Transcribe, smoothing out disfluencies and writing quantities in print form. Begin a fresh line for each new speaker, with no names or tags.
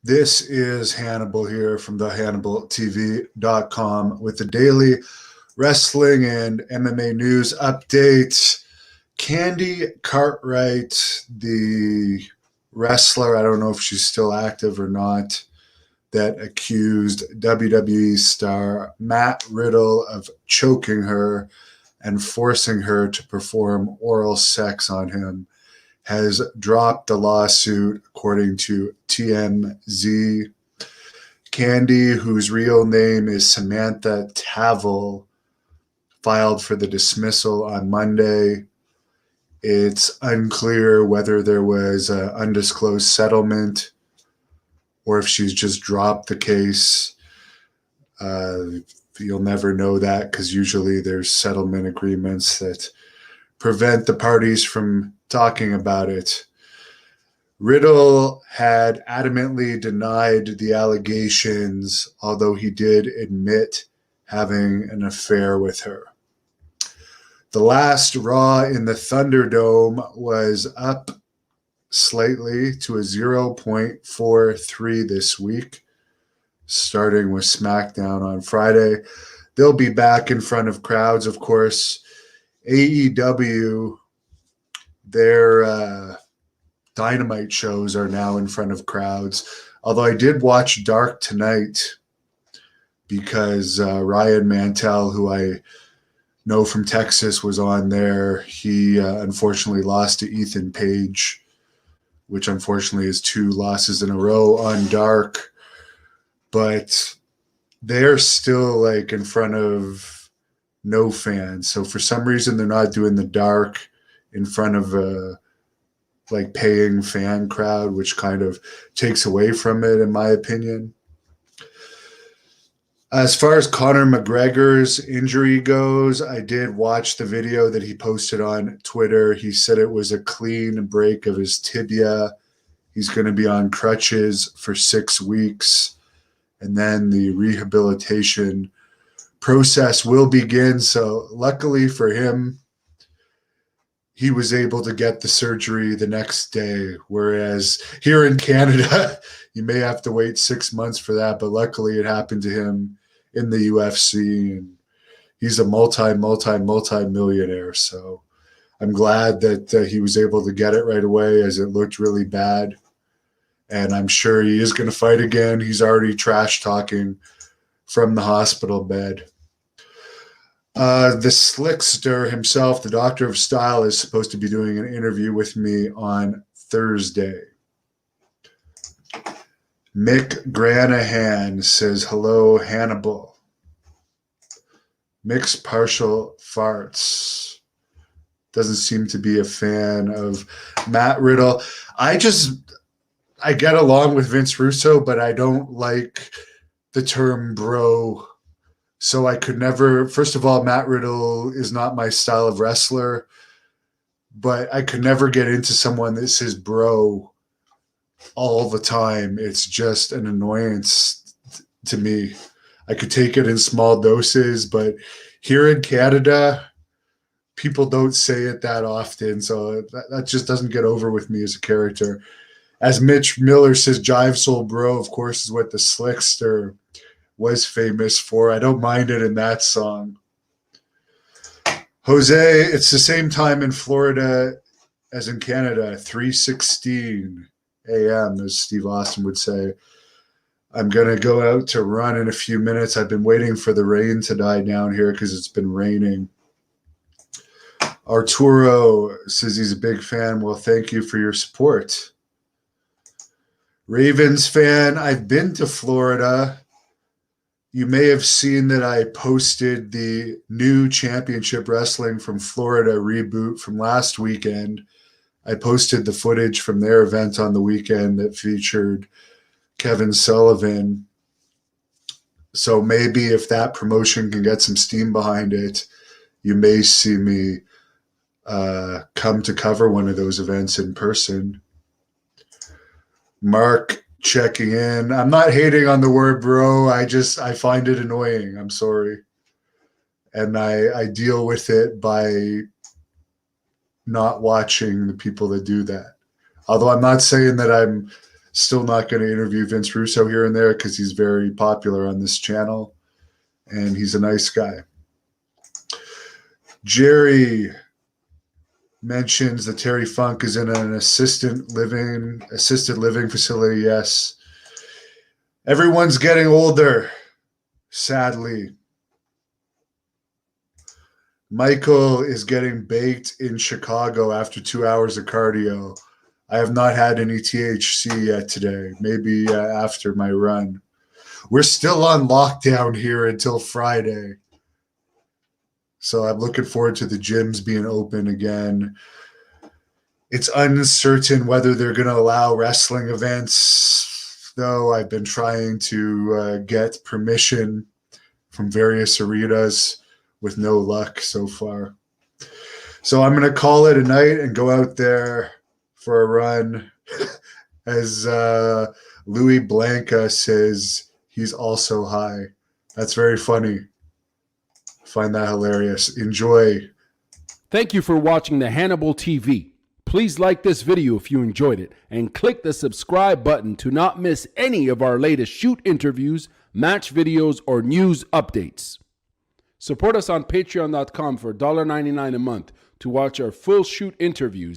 This is Hannibal here from the HannibalTV.com with the daily wrestling and MMA news updates. Candy Cartwright, the wrestler, I don't know if she's still active or not, that accused WWE star Matt Riddle of choking her and forcing her to perform oral sex on him, has dropped the lawsuit, according to TMZ. Candy, whose real name is Samantha Tavel, filed for the dismissal on Monday. It's unclear whether there was an undisclosed settlement or if she's just dropped the case. You'll never know that because usually there's settlement agreements that prevent the parties from talking about it. Riddle had adamantly denied the allegations, although he did admit having an affair with her. The last Raw in the Thunderdome was up slightly to a 0.43 this week, starting with SmackDown on Friday. They'll be back in front of crowds, of course. AEW, their Dynamite shows are now in front of crowds. Although I did watch Dark tonight because Ryan Mantell, who I know from Texas, was on there. He unfortunately lost to Ethan Page, which unfortunately is 2 losses in a row on Dark. But they're still like in front of no fans. So for some reason, they're not doing the Dark in front of a like paying fan crowd, which kind of takes away from it, in my opinion. As far as Conor McGregor's injury goes, I did watch the video that he posted on Twitter. He said it was a clean break of his tibia. He's going to be on crutches for 6 weeks, and then the rehabilitation process will begin. So luckily for him, he was able to get the surgery the next day, whereas here in Canada, you may have to wait 6 months for that. But luckily it happened to him in the UFC, and he's a multi-millionaire. So I'm glad that he was able to get it right away, as it looked really bad. And I'm sure he is going to fight again. He's already trash talking from the hospital bed. The Slickster himself, the Doctor of Style, is supposed to be doing an interview with me on Thursday. Mick Granahan says, hello, Hannibal. Mick's partial farts. Doesn't seem to be a fan of Matt Riddle. I get along with Vince Russo, but I don't like the term bro. So I could never, first of all, Matt Riddle is not my style of wrestler, but I could never get into someone that says bro all the time. It's just an annoyance to me. I could take it in small doses, but here in Canada, people don't say it that often. So that just doesn't get over with me as a character. As Mitch Miller says, Jive Soul Bro, of course, is what the Slickster was famous for. I don't mind it in that song. Jose, it's the same time in Florida as in Canada, 3:16 a.m., as Steve Austin would say. I'm going to go out to run in a few minutes. I've been waiting for the rain to die down here because it's been raining. Arturo says he's a big fan. Well, thank you for your support. Ravens fan, I've been to Florida. You may have seen that I posted the new Championship Wrestling from Florida reboot from last weekend. I posted the footage from their event on the weekend that featured Kevin Sullivan. So maybe if that promotion can get some steam behind it, you may see me come to cover one of those events in person. Mark checking in. I'm not hating on the word bro. I find it annoying. I'm sorry. And I deal with it by not watching the people that do that. Although I'm not saying that I'm Still not going to interview Vince Russo here and there because he's very popular on this channel, and he's a nice guy. Jerry mentions that Terry Funk is in an assisted living facility. Yes. Everyone's getting older, sadly. Michael is getting baked in Chicago after 2 hours of cardio. I have not had any THC yet today. Maybe after my run. We're still on lockdown here until Friday. So I'm looking forward to the gyms being open again. It's uncertain whether they're going to allow wrestling events, though. I've been trying to get permission from various arenas with no luck so far. So I'm going to call it a night and go out there for a run. As Louis Blanca says, he's also high. That's very funny. Find that hilarious. Enjoy.
Thank you for watching the Hannibal TV. Please like this video if you enjoyed it and click the subscribe button to not miss any of our latest shoot interviews, match videos, or news updates. Support us on patreon.com for $1.99 a month to watch our full shoot interviews